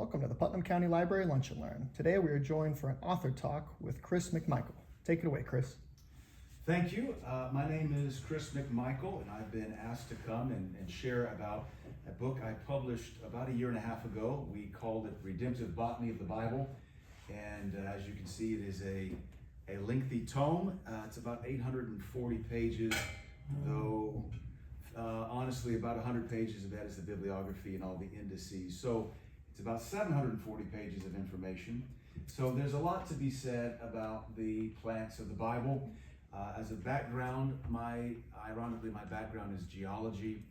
Welcome to the Putnam County Library Lunch and Learn. Today we are joined for an author talk with Chris McMichael. Take it away, Chris. Thank you. My name is Chris McMichael, and I've been asked to come and share about a book I published about a year and a half ago. We called it Redemptive Botany of the Bible, and as you can see, it is a lengthy tome. It's about 840 pages, though honestly about 100 pages of that is the bibliography and all the indices. So it's about 740 pages of information. So there's a lot to be said about the plants of the Bible. As a background, ironically, my background is geology.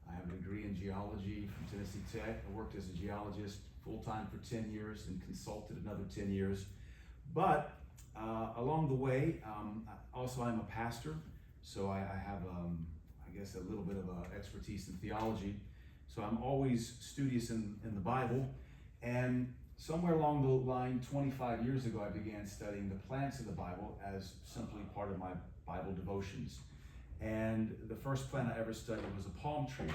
I have a degree in geology from Tennessee Tech. I worked as a geologist full-time for 10 years and consulted another 10 years. But along the way, also I'm a pastor, so I have, I guess, a little bit of expertise in theology. So I'm always studious in the Bible. And somewhere along the line, 25 years ago, I began studying the plants of the Bible as simply part of my Bible devotions. And the first plant I ever studied was a palm tree.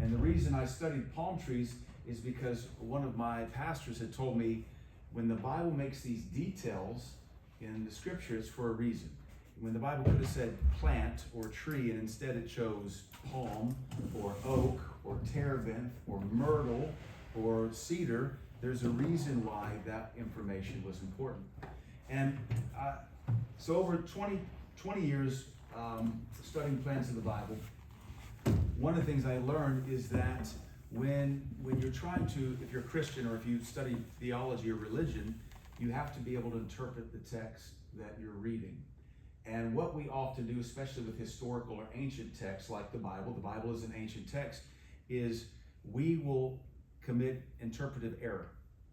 And the reason I studied palm trees is because one of my pastors had told me when the Bible makes these details in the scripture, it's for a reason. When the Bible could have said plant or tree, and instead it chose palm or oak or terebinth or myrtle or cedar, there's a reason why that information was important. And so over 20 years studying plants of the Bible, one of the things I learned is that when you're trying to, if you're a Christian or if you study theology or religion, you have to be able to interpret the text that you're reading. And what we often do, especially with historical or ancient texts like the Bible is an ancient text, is we will commit interpretive error.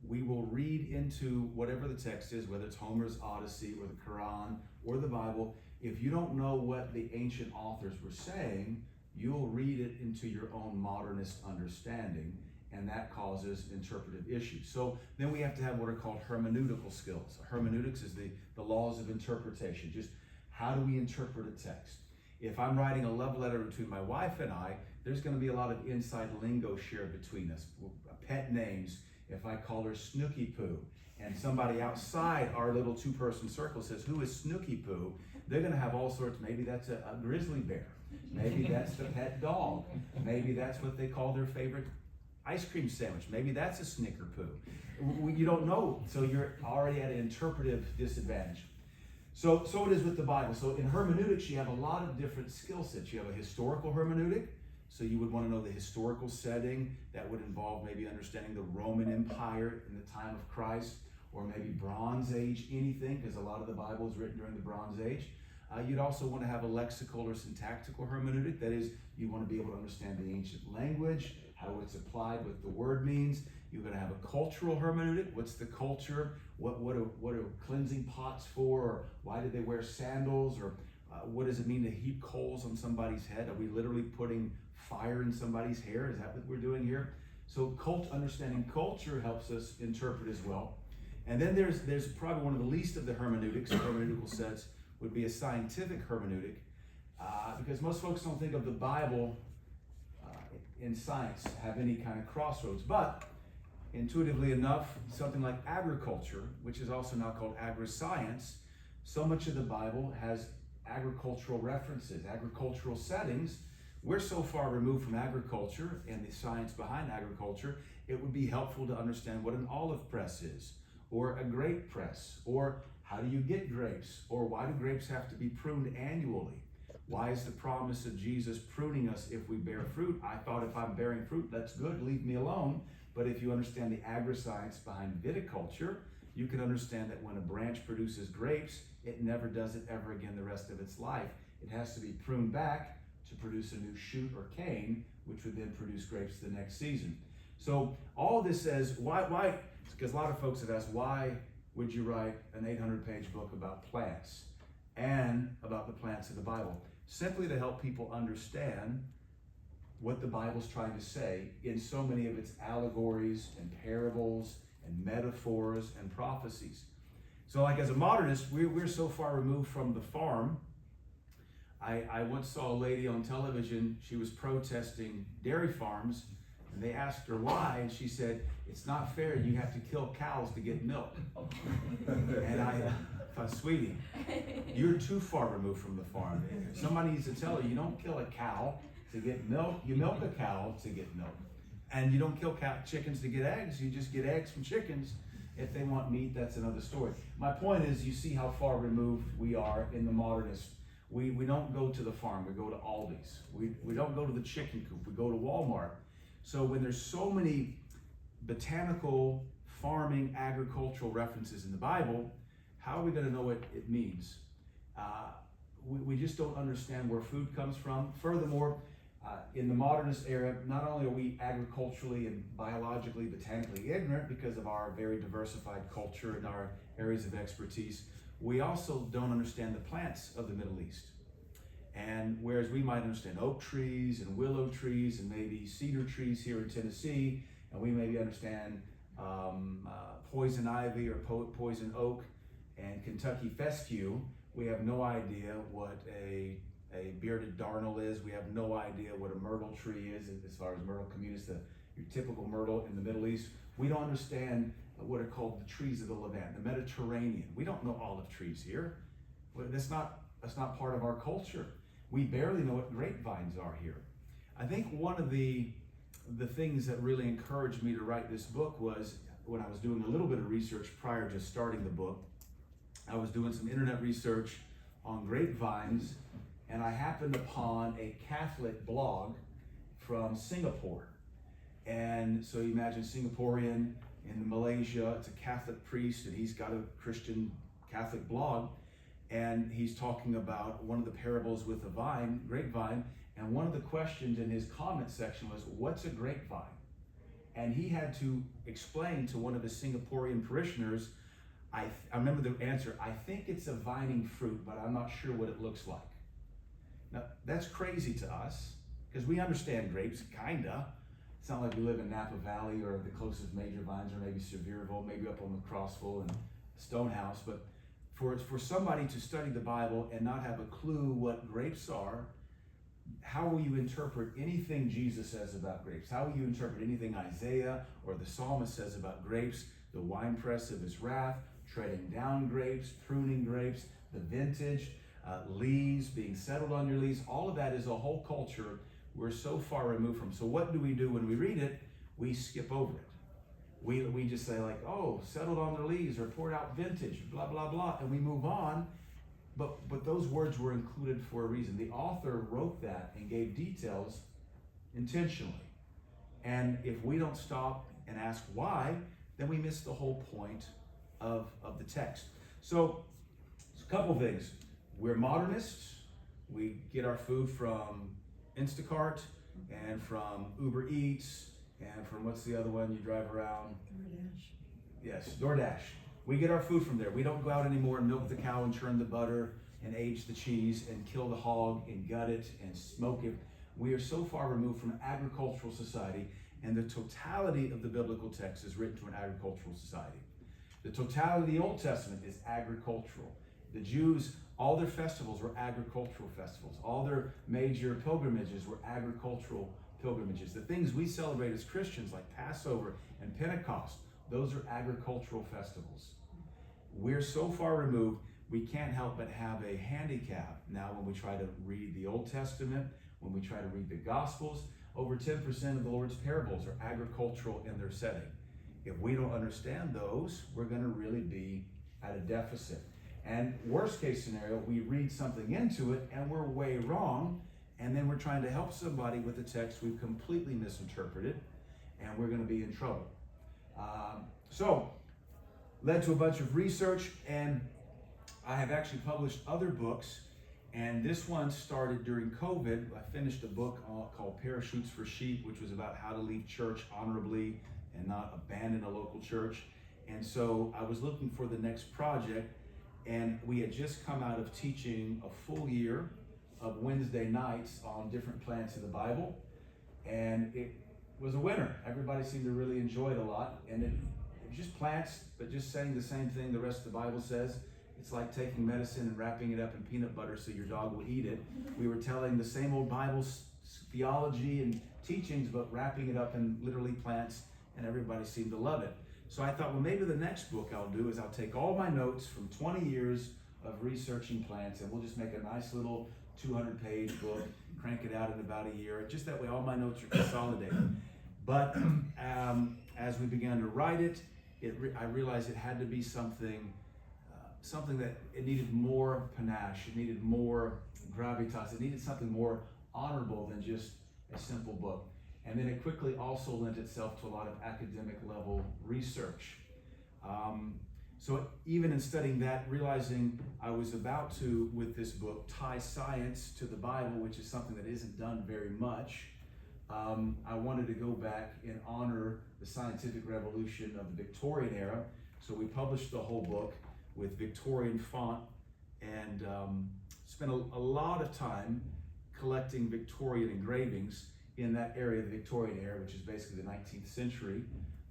We will read into whatever the text is, whether it's Homer's Odyssey or the Quran or the Bible. If you don't know what the ancient authors were saying, you'll read it into your own modernist understanding, and that causes interpretive issues. So then we have to have what are called hermeneutical skills. Hermeneutics is the laws of interpretation. Just how do we interpret a text? If I'm writing a love letter between my wife and I, there's going to be a lot of inside lingo shared between us. Pet names. If I call her Snooky Poo, and somebody outside our little two-person circle says, "Who is Snooky Poo?" They're going to have all sorts. Maybe that's a grizzly bear. Maybe that's the pet dog. Maybe that's what they call their favorite ice cream sandwich. Maybe that's a Snicker Poo. You don't know, so you're already at an interpretive disadvantage. So it is with the Bible. So in hermeneutics, you have a lot of different skill sets. You have a historical hermeneutic. So you would want to know the historical setting. That would involve maybe understanding the Roman Empire in the time of Christ, or maybe Bronze Age, anything, because a lot of the Bible is written during the Bronze Age. You'd also want to have a lexical or syntactical hermeneutic. That is, you want to be able to understand the ancient language, how it's applied, what the word means. You're going to have a cultural hermeneutic. What's the culture? What are cleansing pots for? Or why did they wear sandals? Or what does it mean to heap coals on somebody's head? Are we literally putting fire in somebody's hair? Is that what we're doing here? So understanding culture helps us interpret as well. And then there's probably one of the least of the hermeneutics, hermeneutical sets, would be a scientific hermeneutic, because most folks don't think of the Bible in science have any kind of crossroads. But intuitively enough, something like agriculture, which is also now called agri-science, so much of the Bible has agricultural references, agricultural settings. We're so far removed from agriculture and the science behind agriculture, it would be helpful to understand what an olive press is, or a grape press, or how do you get grapes, or why do grapes have to be pruned annually? Why is the promise of Jesus pruning us if we bear fruit? I thought if I'm bearing fruit, that's good, leave me alone. But if you understand the agri-science behind viticulture, you can understand that when a branch produces grapes, it never does it ever again the rest of its life. It has to be pruned back to produce a new shoot or cane, which would then produce grapes the next season. So all this says, why? Because a lot of folks have asked, why would you write an 800-page book about plants and about the plants of the Bible? Simply to help people understand what the Bible's trying to say in so many of its allegories and parables and metaphors and prophecies. So like as a modernist, we're so far removed from the farm. I once saw a lady on television, she was protesting dairy farms And they asked her why, and she said, it's not fair, you have to kill cows to get milk. And I thought, sweetie, you're too far removed from the farm. Somebody needs to tell her, you don't kill a cow to get milk, you milk a cow to get milk. And you don't kill chickens to get eggs, you just get eggs from chickens. If they want meat, that's another story. My point is, you see how far removed we are in the modernist. We don't go to the farm, we go to Aldi's. We don't go to the chicken coop, we go to Walmart. So when there's so many botanical, farming, agricultural references in the Bible, how are we going to know what it means? We just don't understand where food comes from. Furthermore, in the modernist era, not only are we agriculturally and biologically, botanically ignorant because of our very diversified culture and our areas of expertise, we also don't understand the plants of the Middle East. And whereas we might understand oak trees and willow trees and maybe cedar trees here in Tennessee, and we maybe understand poison ivy or poison oak and Kentucky fescue, we have no idea what a bearded darnel is. We have no idea what a myrtle tree is as far as myrtle communis, your typical myrtle in the Middle East. We don't understand what are called the trees of the Levant, the Mediterranean. We don't know olive trees here. That's not part of our culture. We barely know what grapevines are here. I think one of the things that really encouraged me to write this book was when I was doing a little bit of research prior to starting the book. I was doing some internet research on grapevines, and I happened upon a Catholic blog from Singapore. And so you imagine Singaporean in Malaysia, it's a Catholic priest, and he's got a Christian Catholic blog, and he's talking about one of the parables with a grapevine, and one of the questions in his comment section was, what's a grapevine? And he had to explain to one of his Singaporean parishioners, I remember the answer, I think it's a vining fruit, but I'm not sure what it looks like. Now, that's crazy to us, because we understand grapes, kinda. It's not like we live in Napa Valley or the closest major vines are maybe Sevierville, maybe up on the Crossville and Stonehouse, but for somebody to study the Bible and not have a clue what grapes are, how will you interpret anything Jesus says about grapes? How will you interpret anything Isaiah or the psalmist says about grapes? The winepress of his wrath, treading down grapes, pruning grapes, the vintage, leaves, being settled on your leaves. All of that is a whole culture we're so far removed from. So what do we do when we read it? We skip over it. We just say like, oh, settled on their leaves or poured out vintage, blah, blah, blah, and we move on. But those words were included for a reason. The author wrote that and gave details intentionally. And if we don't stop and ask why, then we miss the whole point of the text. So, a couple things. We're modernists. We get our food from Instacart and from Uber Eats and from what's the other one you drive around? DoorDash. Yes, DoorDash. We get our food from there. We don't go out anymore and milk the cow and churn the butter and age the cheese and kill the hog and gut it and smoke it. We are so far removed from agricultural society, and the totality of the biblical text is written to an agricultural society. The totality of the Old Testament is agricultural. The Jews, all their festivals were agricultural festivals. All their major pilgrimages were agricultural pilgrimages. The things we celebrate as Christians, like Passover and Pentecost, those are agricultural festivals. We're so far removed, we can't help but have a handicap now when we try to read the Old Testament, when we try to read the Gospels. Over 10% of the Lord's parables are agricultural in their setting. If we don't understand those, we're going to really be at a deficit. And worst case scenario, we read something into it and we're way wrong, and then we're trying to help somebody with a text we've completely misinterpreted, and we're going to be in trouble. So, led to a bunch of research, and I have actually published other books, and this one started during COVID. I finished a book called Parachutes for Sheep, which was about how to leave church honorably and not abandon a local church. And so I was looking for the next project, and we had just come out of teaching a full year of Wednesday nights on different plants in the Bible, and it was a winner. Everybody seemed to really enjoy it a lot, and it was just plants, but just saying the same thing the rest of the Bible says. It's like taking medicine and wrapping it up in peanut butter so your dog will eat it. We were telling the same old Bible theology and teachings, but wrapping it up in literally plants, and everybody seemed to love it. So I thought, well, maybe the next book I'll do is I'll take all my notes from 20 years of researching plants, and we'll just make a nice little 200-page book, crank it out in about a year. Just that way all my notes are consolidated. But as we began to write it, I realized it had to be something that it needed more panache, it needed more gravitas, it needed something more honorable than just a simple book. And then it quickly also lent itself to a lot of academic level research. So even in studying that, realizing I was about to, with this book, tie science to the Bible, which is something that isn't done very much, I wanted to go back and honor the scientific revolution of the Victorian era. So we published the whole book with Victorian font and spent a lot of time collecting Victorian engravings in that area, the Victorian era, which is basically the 19th century.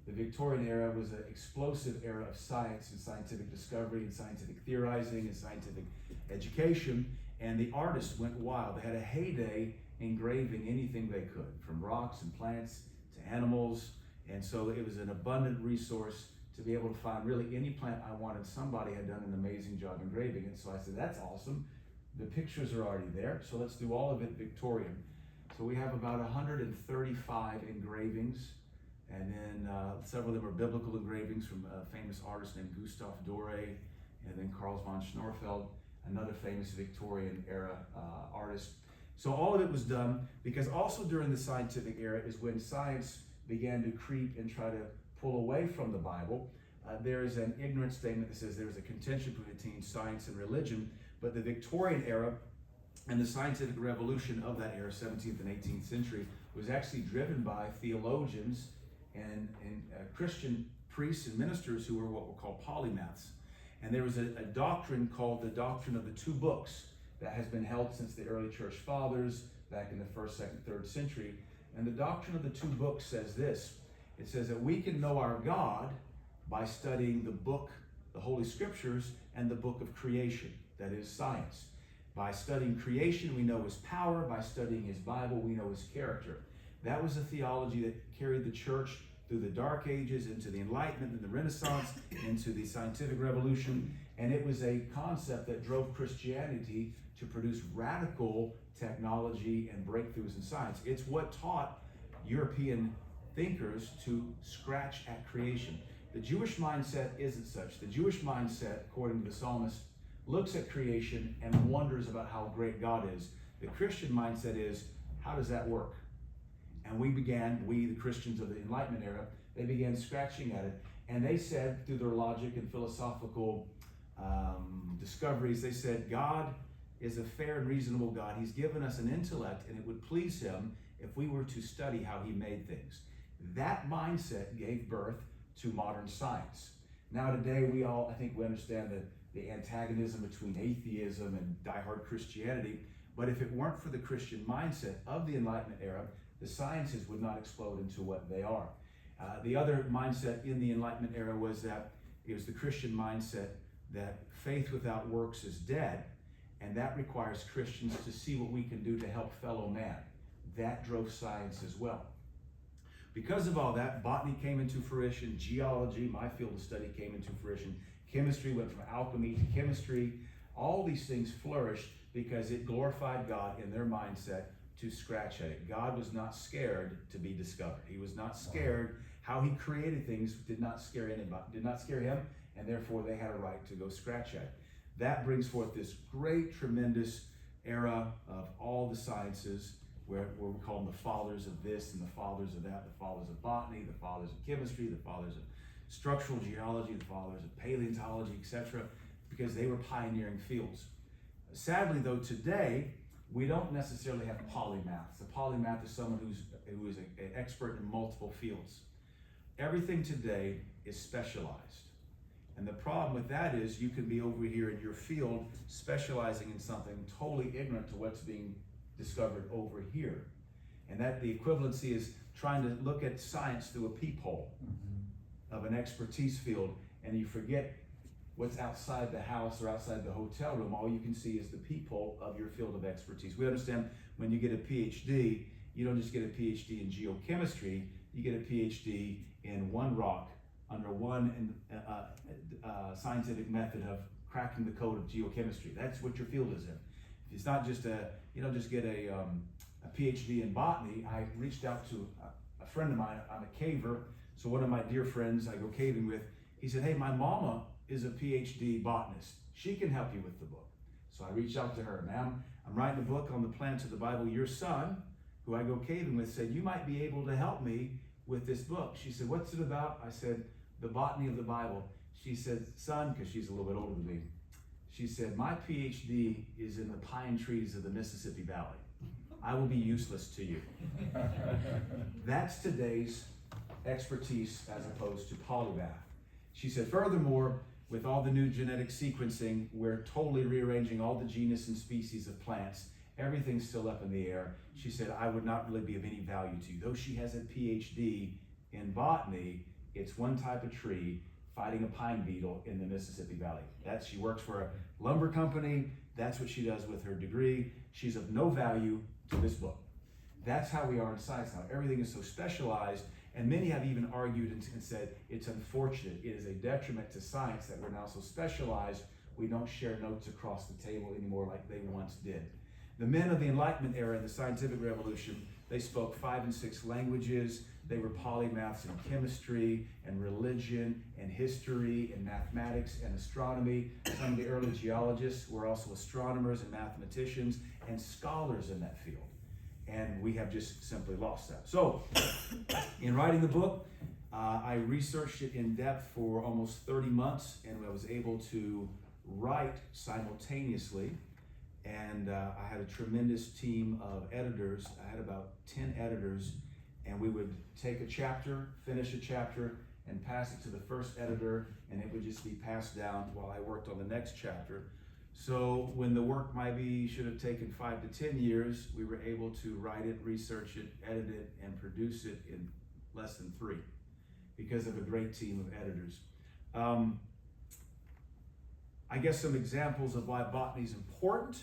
The Victorian era was an explosive era of science and scientific discovery and scientific theorizing and scientific education, and the artists went wild. They had a heyday engraving anything they could, from rocks and plants to animals, and so it was an abundant resource to be able to find really any plant I wanted. Somebody had done an amazing job engraving it, so I said, that's awesome. The pictures are already there, so let's do all of it Victorian. So we have about 135 engravings, and then several of them are biblical engravings from a famous artist named Gustav Doré, and then Carl von Schnorfeld, another famous Victorian era artist. So all of it was done because also during the scientific era is when science began to creep and try to pull away from the Bible. There is an ignorant statement that says there is a contention between science and religion, but the Victorian era and the scientific revolution of that era, 17th and 18th century, was actually driven by theologians and Christian priests and ministers who were what were called polymaths. And there was a doctrine called the doctrine of the two books that has been held since the early church fathers back in the 1st, 2nd, 3rd century. And the doctrine of the two books says this. It says that we can know our God by studying the book, the Holy Scriptures, and the book of creation, that is science. By studying creation, we know his power. By studying his Bible, we know his character. That was a theology that carried the church through the Dark Ages, into the Enlightenment and the Renaissance, into the Scientific Revolution. And it was a concept that drove Christianity to produce radical technology and breakthroughs in science. It's what taught European thinkers to scratch at creation. The Jewish mindset isn't such. The Jewish mindset, according to the psalmist, looks at creation and wonders about how great God is. The Christian mindset is, how does that work? And we, the Christians of the Enlightenment era, they began scratching at it. And they said, through their logic and philosophical discoveries, they said, God is a fair and reasonable God. He's given us an intellect, and it would please him if we were to study how he made things. That mindset gave birth to modern science. Now today, I think we understand the antagonism between atheism and diehard Christianity, but if it weren't for the Christian mindset of the Enlightenment era, the sciences would not explode into what they are. The other mindset in the Enlightenment era was that it was the Christian mindset that faith without works is dead, and that requires Christians to see what we can do to help fellow man. That drove science as well. Because of all that, botany came into fruition, geology, my field of study, came into fruition, chemistry went from alchemy to chemistry. All these things flourished because it glorified God in their mindset to scratch at it. God was not scared to be discovered. He was not scared. How he created things did not scare anybody, did not scare him, and therefore they had a right to go scratch at it. That brings forth this great, tremendous era of all the sciences, where we call them the fathers of this and the fathers of that, the fathers of botany, the fathers of chemistry, the fathers of structural geology, the fathers of paleontology, etc., because they were pioneering fields. Sadly, though, today, we don't necessarily have polymaths. A polymath is someone who is an expert in multiple fields. Everything today is specialized. And the problem with that is you can be over here in your field specializing in something totally ignorant to what's being discovered over here. And that the equivalency is trying to look at science through a peephole of an expertise field, and you forget what's outside the house or outside the hotel room. All you can see is the peephole of your field of expertise. We understand when you get a PhD, you don't just get a PhD in geochemistry, you get a PhD in one rock under one scientific method of cracking the code of geochemistry. That's what your field is in. It's not just you don't just get a PhD in botany. I reached out to a friend of mine. I'm a caver, so one of my dear friends I go caving with, he said, hey, my mama is a PhD botanist. She can help you with the book. So I reached out to her. Ma'am, I'm writing a book on the plants of the Bible. Your son, who I go caving with, said, you might be able to help me with this book. She said, what's it about? I said, the botany of the Bible. She said, son, because she's a little bit older than me, she said, my PhD is in the pine trees of the Mississippi Valley. I will be useless to you. That's today's expertise as opposed to polymath. She said, furthermore, with all the new genetic sequencing, we're totally rearranging all the genus and species of plants. Everything's still up in the air. She said, I would not really be of any value to you. Though she has a PhD in botany, it's one type of tree fighting a pine beetle in the Mississippi Valley. She works for a lumber company. That's what she does with her degree. She's of no value to this book. That's how we are in science now. Everything is so specialized, and many have even argued and said it's unfortunate. It is a detriment to science that we're now so specialized we don't share notes across the table anymore like they once did. The men of the Enlightenment era and the scientific revolution, they spoke 5 and 6 languages. They were polymaths in chemistry and religion and history and mathematics and astronomy. Some of the early geologists were also astronomers and mathematicians and scholars in that field. And we have just simply lost that. So, in writing the book, I researched it in depth for almost 30 months, and I was able to write simultaneously. And I had a tremendous team of editors. I had about 10 editors, and we would take a chapter, finish a chapter, and pass it to the first editor, and it would just be passed down while I worked on the next chapter. So when the work should have taken 5 to 10 years, we were able to write it, research it, edit it, and produce it in less than 3 because of a great team of editors. I guess some examples of why botany is important.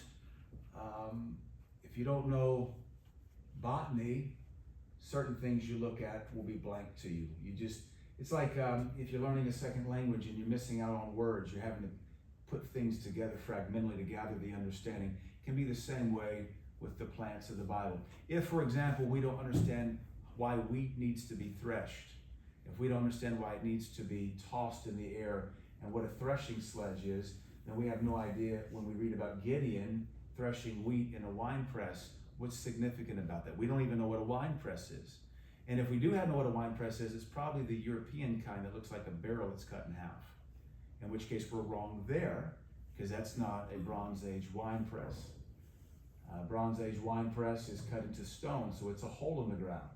If you don't know botany, certain things you look at will be blank to you. It's like if you're learning a second language and you're missing out on words, you're having to put things together fragmentally to gather the understanding. It can be the same way with the plants of the Bible. If, for example, we don't understand why wheat needs to be threshed, if we don't understand why it needs to be tossed in the air and what a threshing sledge is, then we have no idea when we read about Gideon threshing wheat in a wine press, what's significant about that. We don't even know what a wine press is. And if we do know what a wine press is, it's probably the European kind that looks like a barrel that's cut in half. In which case we're wrong there, because that's not a Bronze Age wine press. Bronze Age wine press is cut into stone, so it's a hole in the ground.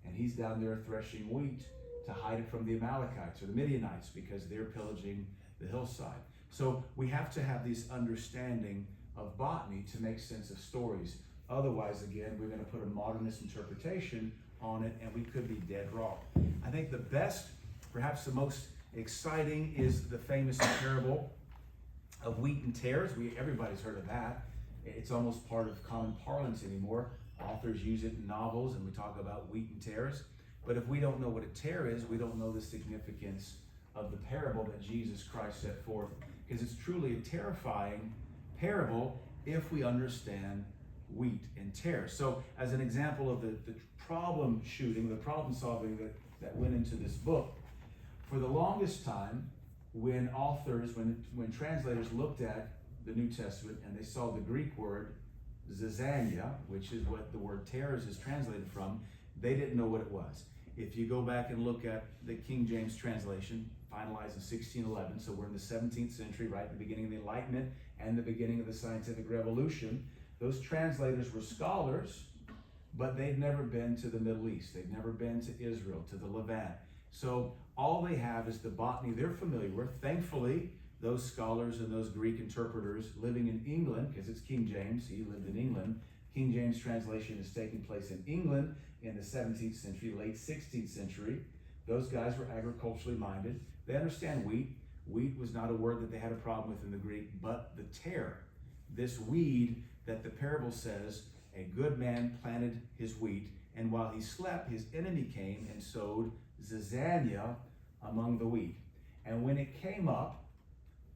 And he's down there threshing wheat to hide it from the Amalekites or the Midianites because they're pillaging the hillside. So we have to have this understanding of botany to make sense of stories. Otherwise, again, we're going to put a modernist interpretation on it, and we could be dead wrong. I think the best, perhaps the most exciting, is the famous parable of wheat and tares. Everybody's heard of that. It's almost part of common parlance anymore. Authors use it in novels, and we talk about wheat and tares. But if we don't know what a tare is, we don't know the significance of the parable that Jesus Christ set forth, because it's truly a terrifying parable if we understand wheat and tares. So as an example of the problem shooting, the problem solving that went into this book, for the longest time, when translators looked at the New Testament and they saw the Greek word zizania, which is what the word tares is translated from, they didn't know what it was. If you go back and look at the King James translation, finalized in 1611, so we're in the 17th century, right at the beginning of the Enlightenment and the beginning of the scientific revolution, those translators were scholars, but they'd never been to the Middle East. They'd never been to Israel, to the Levant. So all they have is the botany they're familiar with. Thankfully, those scholars and those Greek interpreters living in England, because it's King James, he lived in England. King James translation is taking place in England in the 17th century, late 16th century. Those guys were agriculturally minded. They understand wheat. Wheat was not a word that they had a problem with in the Greek, but the tare, this weed that the parable says, a good man planted his wheat, and while he slept, his enemy came and sowed zizania among the wheat. And when it came up,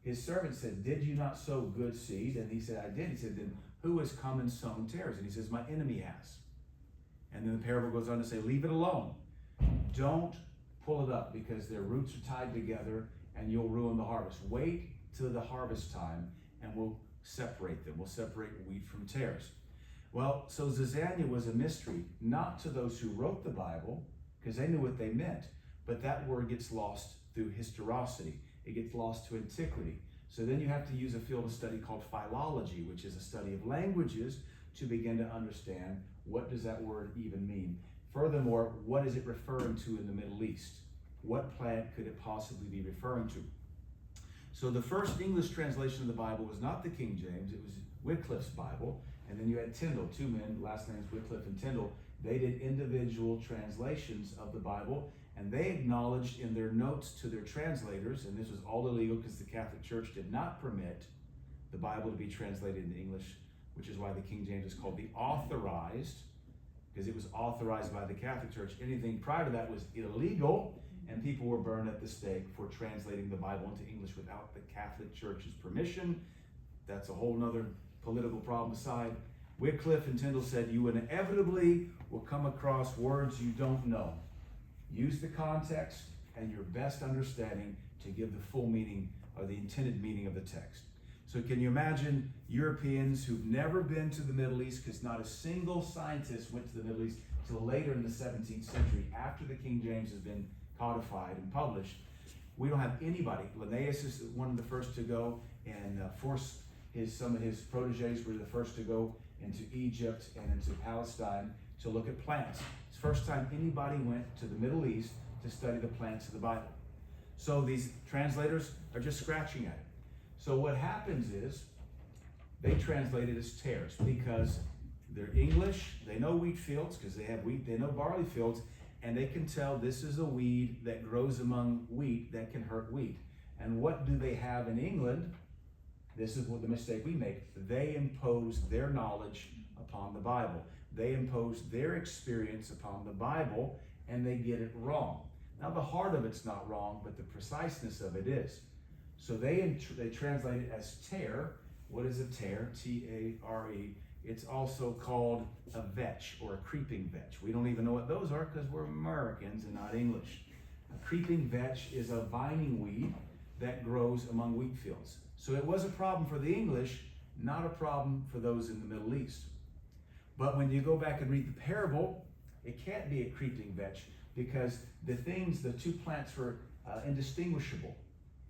his servant said, did you not sow good seed? And he said, I did. He said, then who has come and sown tares? And he says, my enemy has. And then the parable goes on to say, leave it alone. Don't pull it up because their roots are tied together and you'll ruin the harvest. Wait till the harvest time and we'll separate them. We'll separate wheat from tares. Well, so zizania was a mystery, not to those who wrote the Bible, because they knew what they meant, but that word gets lost through historicity. It gets lost to antiquity. So then you have to use a field of study called philology, which is a study of languages, to begin to understand what does that word even mean. Furthermore, what is it referring to in the Middle East? What plant could it possibly be referring to? So the first English translation of the Bible was not the King James, it was Wycliffe's Bible. And then you had Tyndale, two men, last names Wycliffe and Tyndale. They did individual translations of the Bible, and they acknowledged in their notes to their translators, and this was all illegal because the Catholic Church did not permit the Bible to be translated into English, which is why the King James is called the authorized, because it was authorized by the Catholic Church. Anything prior to that was illegal, and people were burned at the stake for translating the Bible into English without the Catholic Church's permission. That's a whole nother political problem aside. Wycliffe and Tyndale said, you inevitably will come across words you don't know. Use the context and your best understanding to give the full meaning or the intended meaning of the text. So can you imagine Europeans who've never been to the Middle East, because not a single scientist went to the Middle East till later in the 17th century, after the King James has been codified and published. We don't have anybody. Linnaeus is one of the first to go, and some of his proteges were the first to go into Egypt and into Palestine to look at plants. It's the first time anybody went to the Middle East to study the plants of the Bible. So these translators are just scratching at it. So what happens is they translate it as tares because they're English, they know wheat fields because they have wheat, they know barley fields, and they can tell this is a weed that grows among wheat that can hurt wheat. And what do they have in England? This is what the mistake we make. They impose their knowledge upon the Bible. They impose their experience upon the Bible, and they get it wrong. Now, the heart of it's not wrong, but the preciseness of it is. So they translate it as tare. What is a tare? T-A-R-E. It's also called a vetch or a creeping vetch. We don't even know what those are because we're Americans and not English. A creeping vetch is a vining weed that grows among wheat fields. So it was a problem for the English, not a problem for those in the Middle East. But when you go back and read the parable, it can't be a creeping vetch because the two plants were indistinguishable.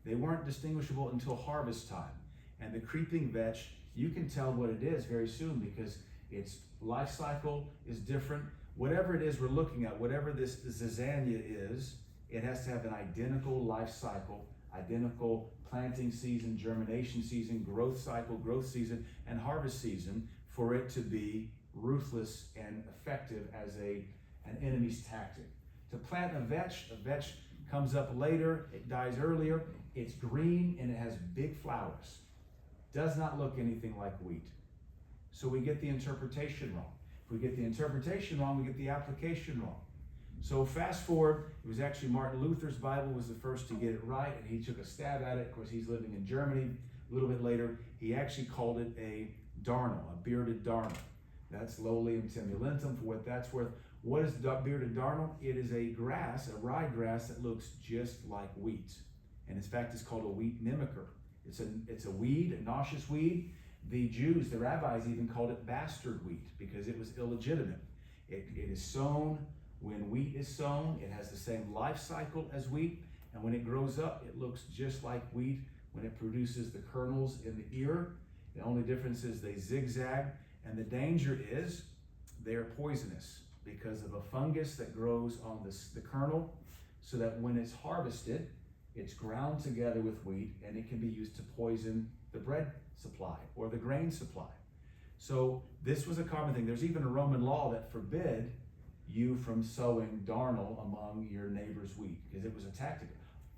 They weren't distinguishable until harvest time. And the creeping vetch, you can tell what it is very soon because its life cycle is different. Whatever it is we're looking at, whatever this zizania is, it has to have an identical life cycle, identical planting season, germination season, growth cycle, growth season, and harvest season for it to be ruthless and effective as an enemy's tactic. To plant a vetch comes up later, it dies earlier, it's green and it has big flowers. Does not look anything like wheat. So we get the interpretation wrong. If we get the interpretation wrong, we get the application wrong. So fast forward, it was actually Martin Luther's Bible was the first to get it right, and he took a stab at it. Of course, he's living in Germany. A little bit later, he actually called it a darnel, a bearded darnel. That's Lolium temulentum for what that's worth. What is bearded darnel? It is a grass, a ryegrass that looks just like wheat. And in fact, it's called a wheat mimicker. It's a weed, a nauseous weed. The Jews, the rabbis even called it bastard wheat because it was illegitimate. It is sown. When wheat is sown, it has the same life cycle as wheat, and when it grows up, it looks just like wheat when it produces the kernels in the ear. The only difference is they zigzag, and the danger is they are poisonous because of a fungus that grows on the kernel, so that when it's harvested, it's ground together with wheat, and it can be used to poison the bread supply or the grain supply. So this was a common thing. There's even a Roman law that forbid you from sowing darnel among your neighbor's wheat because it was a tactic.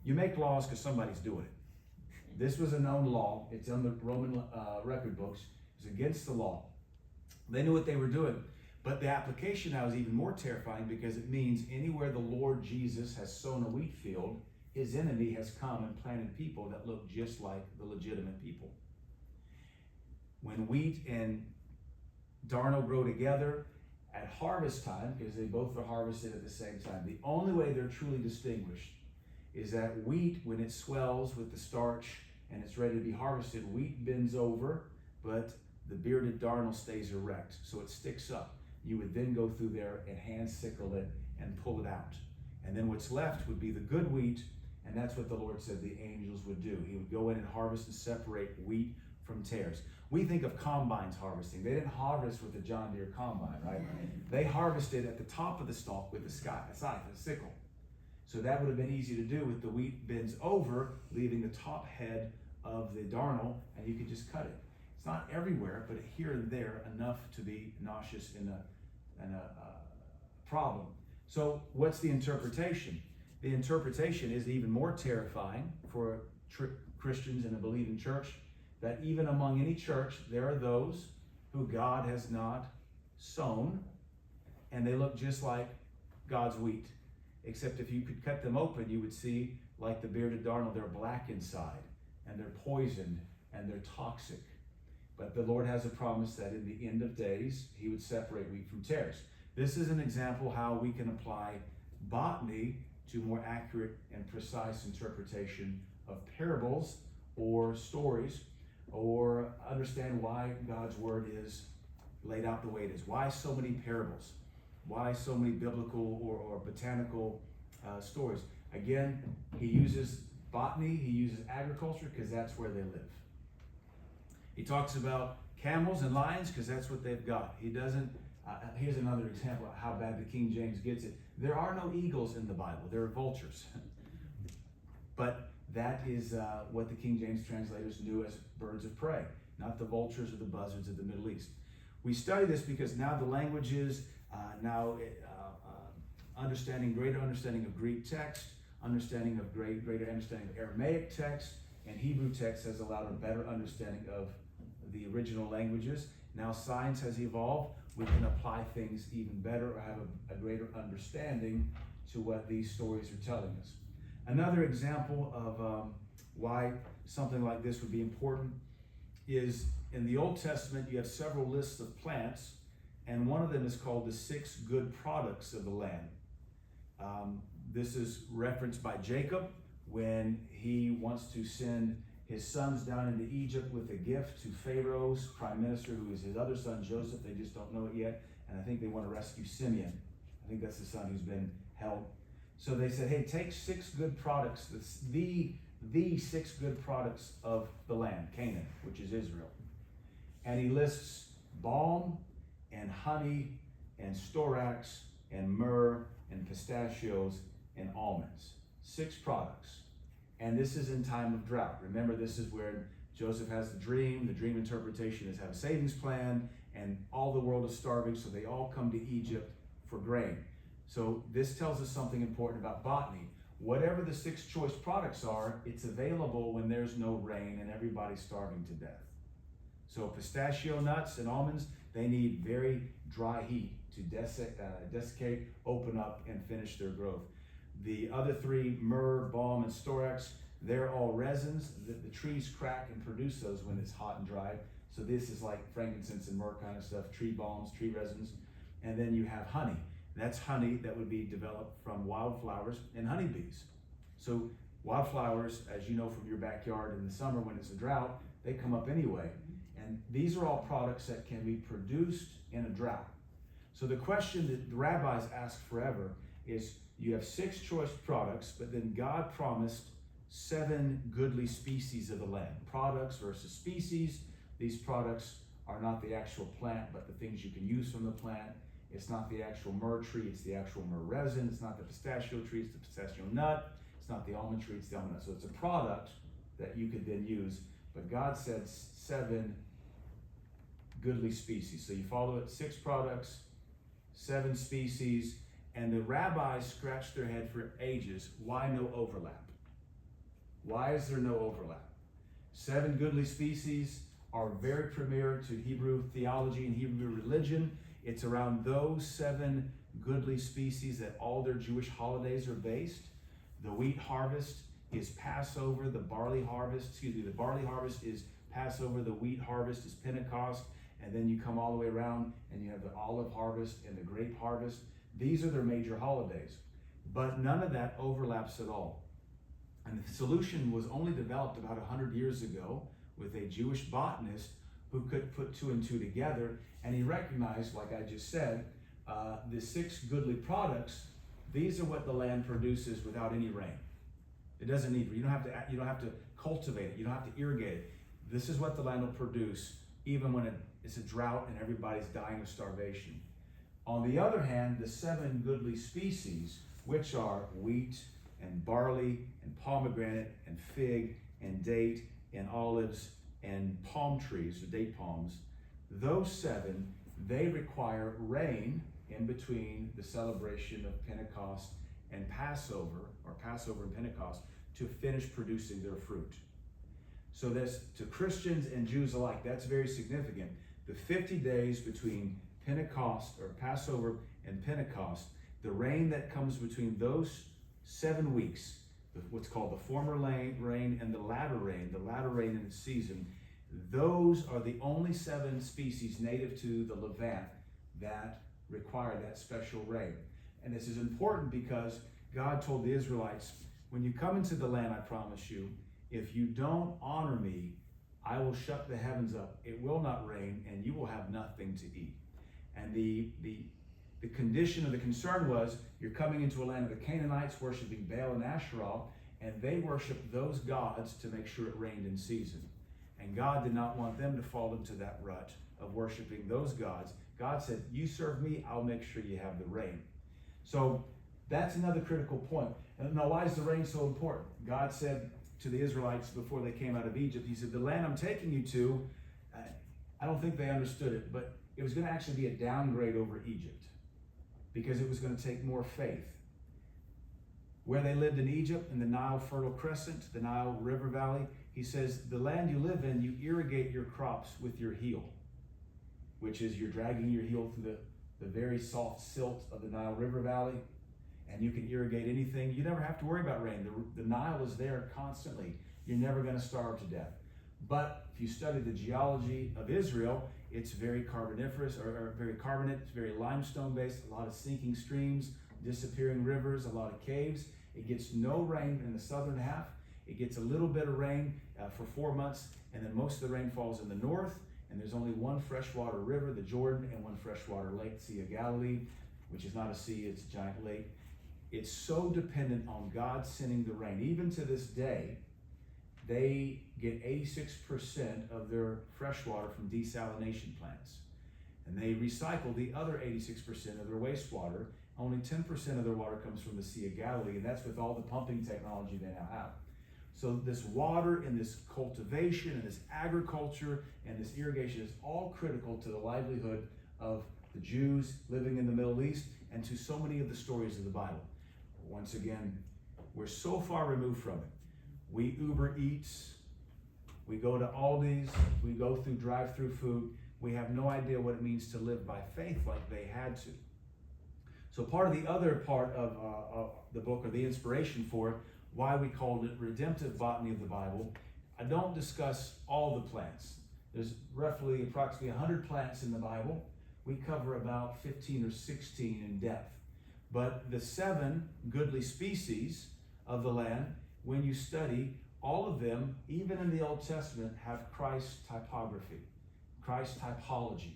You make laws because somebody's doing it. This was a known law. It's on the Roman record books. It was against the law. They knew what they were doing. But the application now is even more terrifying because it means anywhere the Lord Jesus has sown a wheat field, his enemy has come and planted people that look just like the legitimate people. When wheat and darnel grow together at harvest time, because they both are harvested at the same time, the only way they're truly distinguished is that wheat, when it swells with the starch and it's ready to be harvested, wheat bends over, but the bearded darnel stays erect, so it sticks up. You would then go through there and hand sickle it and pull it out. And then what's left would be the good wheat, and that's what the Lord said the angels would do. He would go in and harvest and separate wheat from tares. We think of combines harvesting. They didn't harvest with the John Deere combine, right? They harvested at the top of the stalk with the scythe, the sickle. So that would have been easy to do with the wheat bends over, leaving the top head of the darnel, and you could just cut it. It's not everywhere, but here and there enough to be nauseous and a problem. So what's the interpretation? The interpretation is even more terrifying for Christians in a believing church, that even among any church, there are those who God has not sown, and they look just like God's wheat. Except if you could cut them open, you would see, like the bearded darnel, they're black inside, and they're poisoned, and they're toxic. But the Lord has a promise that in the end of days, he would separate wheat from tares. This is an example how we can apply botany to more accurate and precise interpretation of parables or stories, or understand why God's word is laid out the way it is. Why so many parables? Why so many biblical or botanical stories? Again, he uses botany, he uses agriculture because that's where they live. He talks about camels and lions because that's what they've got. He doesn't, here's another example of how bad the King James gets it. There are no eagles in the Bible, there are vultures. But that is what the King James translators knew as birds of prey, not the vultures or the buzzards of the Middle East. We study this because now the languages, greater understanding of Greek text, greater understanding of Aramaic text, and Hebrew text has allowed a better understanding of the original languages. Now science has evolved. We can apply things even better or have a greater understanding to what these stories are telling us. Another example of why something like this would be important is in the Old Testament, you have several lists of plants, and one of them is called the 6 good products of the land. This is referenced by Jacob when he wants to send his sons down into Egypt with a gift to Pharaoh's prime minister, who is his other son, Joseph. They just don't know it yet, and I think they want to rescue Simeon. I think that's the son who's been held. So they said, hey, take 6 good products, the 6 good products of the land, Canaan, which is Israel. And he lists balm and honey and storax and myrrh and pistachios and almonds. 6 products. And this is in time of drought. Remember, this is where Joseph has the dream. The dream interpretation is have a savings plan, and all the world is starving, so they all come to Egypt for grain. So this tells us something important about botany. Whatever the 6 choice products are, it's available when there's no rain and everybody's starving to death. So pistachio nuts and almonds, they need very dry heat to desiccate, open up, and finish their growth. The other 3, myrrh, balm, and storax, they're all resins. The trees crack and produce those when it's hot and dry. So this is like frankincense and myrrh kind of stuff, tree balms, tree resins. And then you have honey. That's honey that would be developed from wildflowers and honeybees. So wildflowers, as you know from your backyard in the summer when it's a drought, they come up anyway. And these are all products that can be produced in a drought. So the question that the rabbis ask forever is, you have 6 choice products, but then God promised 7 goodly species of the land. Products versus species. These products are not the actual plant, but the things you can use from the plant. It's not the actual myrrh tree, it's the actual myrrh resin. It's not the pistachio tree, it's the pistachio nut. It's not the almond tree, it's the almond nut. So it's a product that you could then use. But God said 7 goodly species. So you follow it, 6 products, 7 species, and the rabbis scratched their head for ages. Why no overlap? Why is there no overlap? 7 goodly species are very premier to Hebrew theology and Hebrew religion. It's around those 7 goodly species that all their Jewish holidays are based. The wheat harvest is Passover. The barley harvest is Passover. The wheat harvest is Pentecost. And then you come all the way around and you have the olive harvest and the grape harvest. These are their major holidays. But none of that overlaps at all. And the solution was only developed about 100 years ago with a Jewish botanist who could put 2 and 2 together. And he recognized, like I just said, the 6 goodly products. These are what the land produces without any rain. It doesn't need, you don't have to cultivate it. You don't have to irrigate it. This is what the land will produce, even when it's a drought and everybody's dying of starvation. On the other hand, the 7 goodly species, which are wheat and barley and pomegranate and fig and date and olives and palm trees, or date palms, those 7, they require rain in between the celebration of Pentecost and Passover, or Passover and Pentecost, to finish producing their fruit. So that's, to Christians and Jews alike, that's very significant. The 50 days between Pentecost, or Passover and Pentecost, the rain that comes between those 7 weeks, what's called the former rain and the latter rain in the season, those are the only 7 species native to the Levant that require that special rain. And this is important because God told the Israelites, when you come into the land, I promise you, if you don't honor me, I will shut the heavens up. It will not rain, and you will have nothing to eat. And the condition of the concern was, you're coming into a land of the Canaanites worshiping Baal and Asherah, and they worshiped those gods to make sure it rained in season. And God did not want them to fall into that rut of worshiping those gods. God said, you serve me, I'll make sure you have the rain. So that's another critical point. And now, why is the rain so important? God said to the Israelites before they came out of Egypt, he said, the land I'm taking you to, I don't think they understood it, but it was going to actually be a downgrade over Egypt because it was going to take more faith. Where they lived in Egypt, in the Nile Fertile Crescent, the Nile River Valley, he says, the land you live in, you irrigate your crops with your heel, which is you're dragging your heel through the very soft silt of the Nile River Valley, and you can irrigate anything. You never have to worry about rain. The Nile is there constantly. You're never going to starve to death. But if you study the geology of Israel, it's very carboniferous, or very carbonate, it's very limestone based, a lot of sinking streams, disappearing rivers, a lot of caves. It gets no rain in the southern half. It gets a little bit of rain for 4 months, and then most of the rain falls in the north, and there's only one freshwater river, the Jordan, and one freshwater lake, the Sea of Galilee, which is not a sea, it's a giant lake. It's so dependent on God sending the rain. Even to this day, they get 86% of their fresh water from desalination plants. And they recycle the other 86% of their wastewater. Only 10% of their water comes from the Sea of Galilee, and that's with all the pumping technology they now have. So this water and this cultivation and this agriculture and this irrigation is all critical to the livelihood of the Jews living in the Middle East and to so many of the stories of the Bible. Once again, we're so far removed from it. We Uber Eats, we go to Aldi's, we go through drive-through food. We have no idea what it means to live by faith like they had to. So part of the other part of the book, or the inspiration for it, why we called it Redemptive Botany of the Bible, I don't discuss all the plants. There's approximately 100 plants in the Bible. We cover about 15 or 16 in depth. But the 7 goodly species of the land, when you study, all of them, even in the Old Testament, have Christ typography, Christ typology.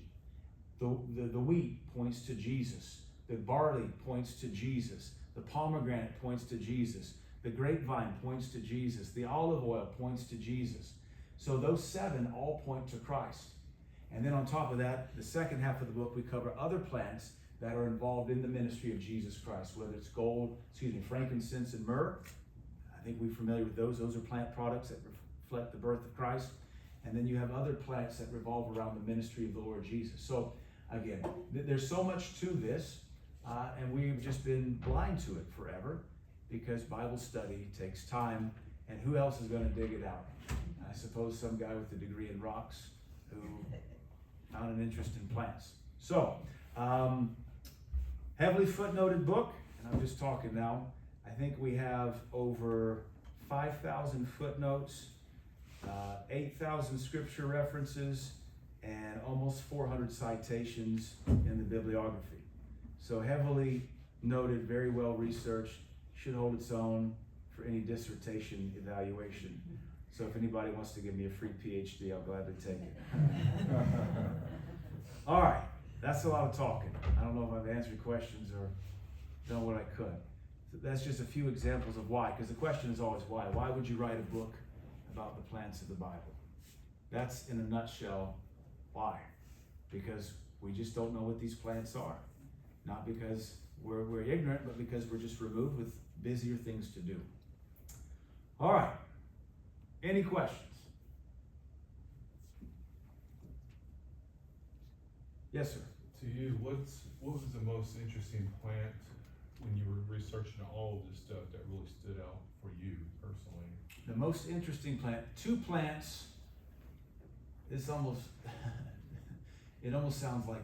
The wheat points to Jesus. The barley points to Jesus. The pomegranate points to Jesus. The grapevine points to Jesus. The olive oil points to Jesus. So those 7 all point to Christ. And then on top of that, the second half of the book, we cover other plants that are involved in the ministry of Jesus Christ, whether it's frankincense and myrrh. I think we're familiar with those. Those are plant products that reflect the birth of Christ. And then you have other plants that revolve around the ministry of the Lord Jesus. So again, there's so much to this, and we've just been blind to it forever because Bible study takes time, and who else is going to dig it out? I suppose some guy with a degree in rocks who found an interest in plants. So, heavily footnoted book, and I'm just talking now. I think we have over 5,000 footnotes, 8,000 scripture references, and almost 400 citations in the bibliography. So heavily noted, very well researched, should hold its own for any dissertation evaluation. So if anybody wants to give me a free PhD, I'll gladly take it. All right, that's a lot of talking. I don't know if I've answered questions or done what I could. So that's just a few examples of why, because the question is always why. Why would you write a book about the plants of the Bible? That's in a nutshell why. Because we just don't know what these plants are. Not because we're ignorant, but because we're just removed with busier things to do. All right. Any questions? Yes, sir. To you, what was the most interesting plant when you were researching all of this stuff that really stood out for you personally? The most interesting plant, two plants, it's almost, it almost sounds like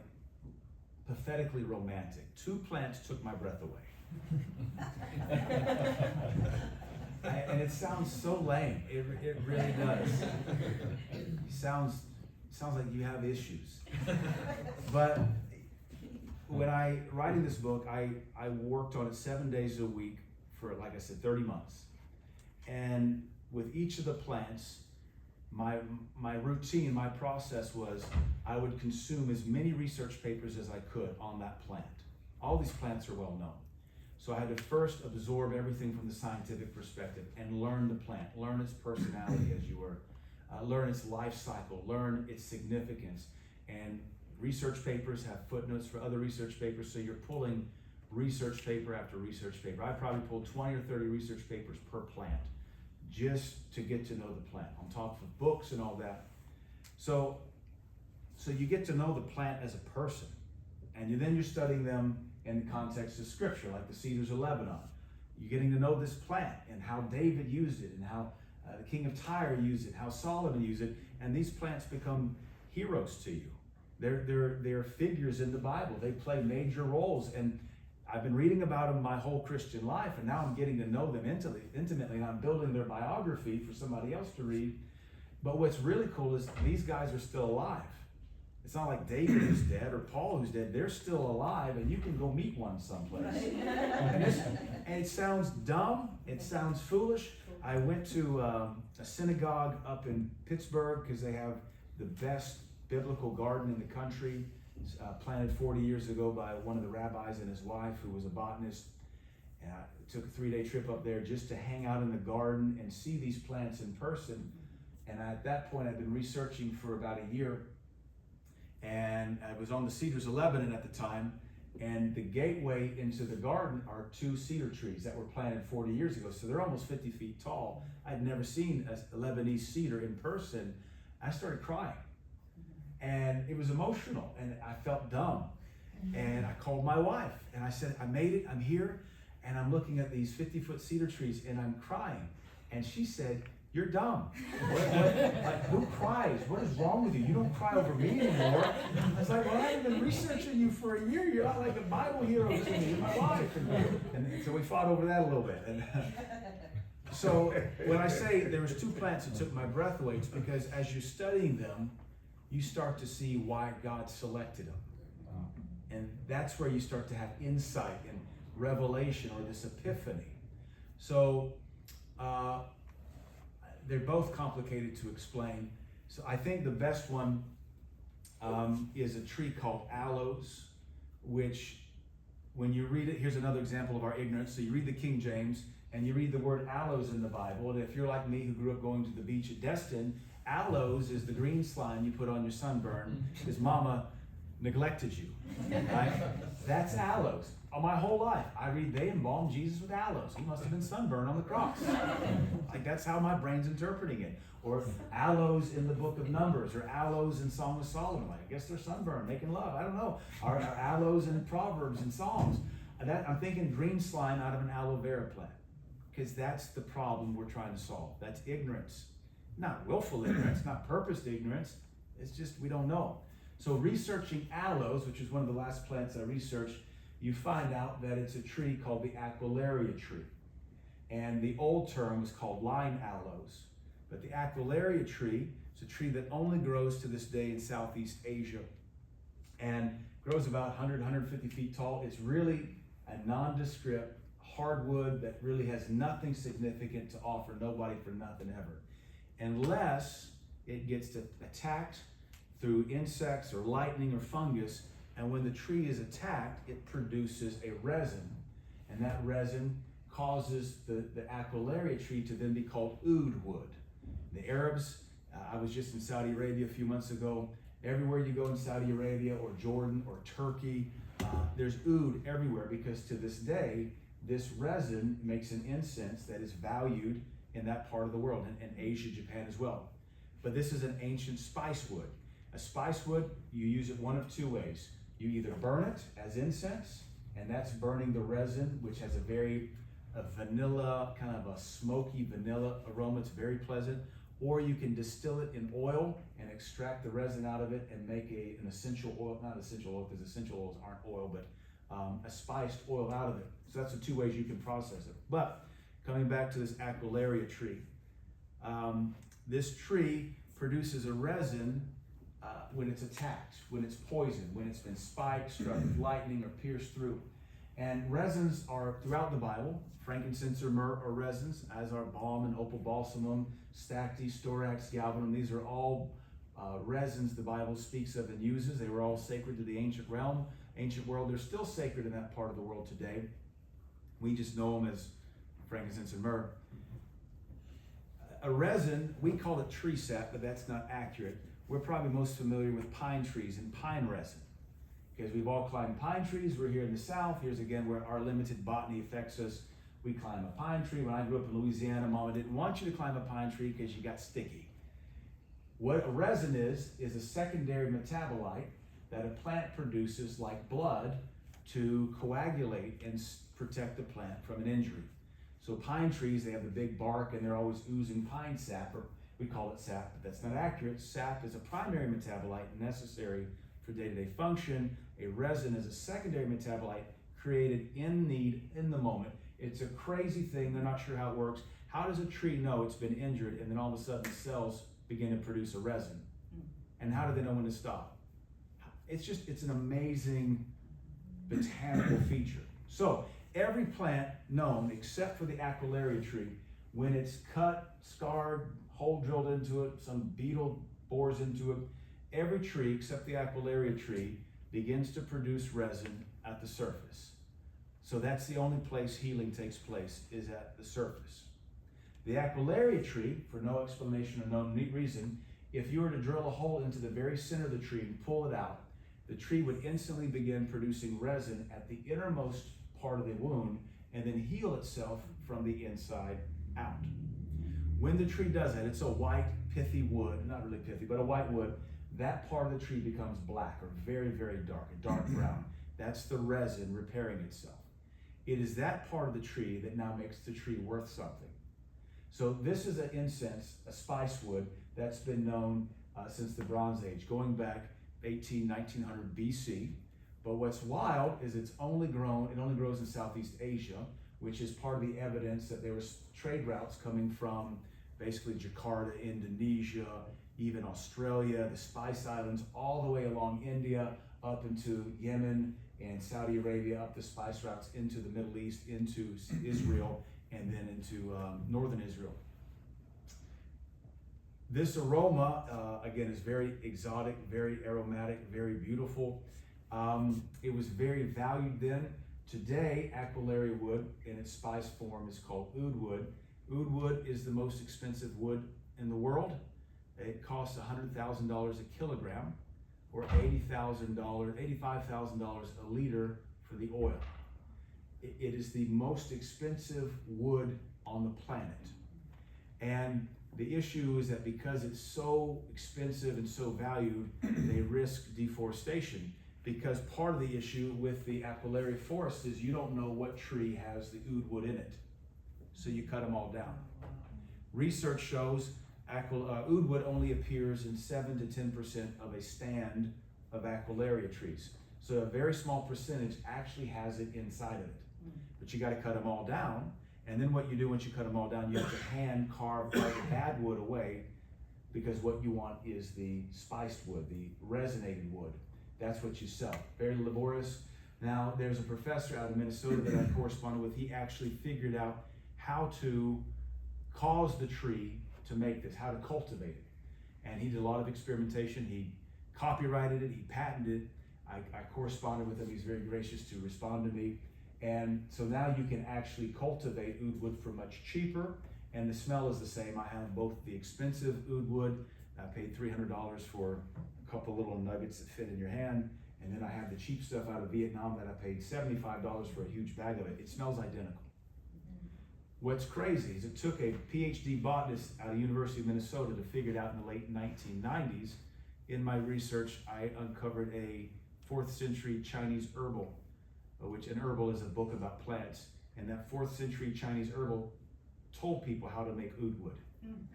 pathetically romantic. Two plants took my breath away. And it sounds so lame. It really does. Sounds like you have issues. But when writing this book, I worked on it 7 days a week for, like I said, 30 months. And with each of the plants, my routine, my process was I would consume as many research papers as I could on that plant. All these plants are well known. So I had to first absorb everything from the scientific perspective and learn the plant, learn its personality as you were, learn its life cycle, learn its significance. And research papers have footnotes for other research papers, so you're pulling research paper after research paper. I probably pulled 20 or 30 research papers per plant just to get to know the plant, on top of books and all that. So you get to know the plant as a person, and then you're studying them in the context of scripture, like the cedars of Lebanon. You're getting to know this plant and how David used it, and how the king of Tyre used it, how Solomon used it, and these plants become heroes to you. They're figures in the Bible. They play major roles, and I've been reading about them my whole Christian life, and now I'm getting to know them intimately, and I'm building their biography for somebody else to read. But what's really cool is these guys are still alive. It's not like David who's dead or Paul who's dead. They're still alive, and you can go meet one someplace. And it sounds dumb. It sounds foolish. I went to a synagogue up in Pittsburgh because they have the best biblical garden in the country, planted 40 years ago by one of the rabbis and his wife, who was a botanist. And I took a 3-day trip up there just to hang out in the garden and see these plants in person. And at that point, I'd been researching for about a year. And I was on the Cedars of Lebanon at the time, and the gateway into the garden are 2 cedar trees that were planted 40 years ago. So they're almost 50 feet tall. I'd never seen a Lebanese cedar in person. I started crying, and it was emotional, and I felt dumb. And I called my wife, and I said, I made it, I'm here, and I'm looking at these 50-foot cedar trees, and I'm crying. And she said, you're dumb. Like, who cries? What is wrong with you? You don't cry over me anymore. I was like, well, I've been researching you for a year. You're not like a Bible hero to me. You're my wife. And so we fought over that a little bit. And so when I say there was 2 plants that took my breath away, it's because as you're studying them, you start to see why God selected them. And that's where you start to have insight and revelation, or this epiphany. So, they're both complicated to explain. So I think the best one is a tree called aloes, which when you read it, here's another example of our ignorance. So you read the King James and you read the word aloes in the Bible. And if you're like me, who grew up going to the beach at Destin, aloes is the green slime you put on your sunburn because mama neglected you, right? That's aloes. My whole life, I read they embalmed Jesus with aloes. He must have been sunburned on the cross. Like, that's how my brain's interpreting it. Or aloes in the book of Numbers, or aloes in Song of Solomon. Like, I guess they're sunburned, making love. I don't know. Or aloes in Proverbs and Psalms. I'm thinking green slime out of an aloe vera plant, because that's the problem we're trying to solve. That's ignorance. Not willful ignorance, not purposed ignorance. It's just we don't know. So researching aloes, which is one of the last plants I researched, you find out that it's a tree called the Aquilaria tree. And the old term was called line aloes. But the Aquilaria tree is a tree that only grows to this day in Southeast Asia and grows about 100, 150 feet tall. It's really a nondescript hardwood that really has nothing significant to offer nobody for nothing ever. Unless it gets attacked through insects or lightning or fungus, and when the tree is attacked, it produces a resin, and that resin causes the Aquilaria tree to then be called oud wood. The Arabs, I was just in Saudi Arabia a few months ago. Everywhere you go in Saudi Arabia or Jordan or Turkey, there's oud everywhere, because to this day, this resin makes an incense that is valued in that part of the world, in Asia, Japan as well. But this is an ancient spice wood. A spice wood, you use it one of two ways. You either burn it as incense, and that's burning the resin, which has a vanilla, kind of a smoky vanilla aroma. It's very pleasant. Or you can distill it in oil and extract the resin out of it and make an essential oil, not essential oil, because essential oils aren't oil, but a spiced oil out of it. So that's the two ways you can process it. But coming back to this Aquilaria tree, this tree produces a resin when it's attacked, when it's poisoned, when it's been spiked, struck with lightning, or pierced through. And resins are throughout the Bible. Frankincense or myrrh are resins, as are balm and opal balsamum, stacte, storax, galbanum. These are all resins the Bible speaks of and uses. They were all sacred to the ancient realm, ancient world. They're still sacred in that part of the world today. We just know them as frankincense and myrrh. A resin, we call it tree sap, but that's not accurate. We're probably most familiar with pine trees and pine resin, because we've all climbed pine trees. We're here in the South. Here's again where our limited botany affects us. We climb a pine tree. When I grew up in Louisiana, Mama didn't want you to climb a pine tree because you got sticky. What a resin is a secondary metabolite that a plant produces like blood to coagulate and protect the plant from an injury. So pine trees, they have the big bark and they're always oozing pine sap, or we call it sap, but that's not accurate. Sap is a primary metabolite necessary for day-to-day function. A resin is a secondary metabolite created in need in the moment. It's a crazy thing. They're not sure how it works. How does a tree know it's been injured and then all of a sudden the cells begin to produce a resin? And how do they know when to stop? It's an amazing botanical feature. So every plant known except for the Aquilaria tree, when it's cut, scarred, hole drilled into it, some beetle bores into it, every tree except the Aquilaria tree begins to produce resin at the surface. So that's the only place healing takes place, is at the surface. The Aquilaria tree, for no explanation or no reason, if you were to drill a hole into the very center of the tree and pull it out, the tree would instantly begin producing resin at the innermost part of the wound and then heal itself from the inside out. When the tree does that, it's a white, pithy wood, not really pithy, but a white wood. That part of the tree becomes black or very, very dark, a dark brown. That's the resin repairing itself. It is that part of the tree that now makes the tree worth something. So this is an incense, a spice wood, that's been known since the Bronze Age, going back 1900 BC. But what's wild is it only grows in Southeast Asia, which is part of the evidence that there was trade routes coming from basically Jakarta, Indonesia, even Australia, the Spice Islands, all the way along India, up into Yemen and Saudi Arabia, up the spice routes into the Middle East, into Israel, and then into northern Israel. This aroma, again, is very exotic, very aromatic, very beautiful. It was very valued then. Today, Aquilaria wood in its spice form is called oud wood. Oud wood is the most expensive wood in the world. It costs $100,000 a kilogram, or $85,000 a liter for the oil. It is the most expensive wood on the planet. And the issue is that because it's so expensive and so valued, they risk deforestation. Because part of the issue with the Aquilaria forest is you don't know what tree has the oud wood in it. So you cut them all down. Research shows Oud wood only appears in 7 to 10% of a stand of Aquilaria trees. So a very small percentage actually has it inside of it. But you got to cut them all down. And then what you do once you cut them all down, you have to hand carve all the bad wood away, because what you want is the spiced wood, the resonated wood. That's what you sell. Very laborious. Now, there's a professor out of Minnesota that I corresponded with. He actually figured out how to cause the tree to make this, how to cultivate it. And he did a lot of experimentation. He copyrighted it, he patented it. I corresponded with him. He's very gracious to respond to me. And so now you can actually cultivate oud wood for much cheaper, and the smell is the same. I have both the expensive oud wood. I paid $300 for a couple little nuggets that fit in your hand, and then I have the cheap stuff out of Vietnam that I paid $75 for a huge bag of it. It smells identical. What's crazy is it took a PhD botanist out of the University of Minnesota to figure it out in the late 1990s. In my research, I uncovered a 4th century Chinese herbal, which an herbal is a book about plants, and that 4th century Chinese herbal told people how to make oud wood.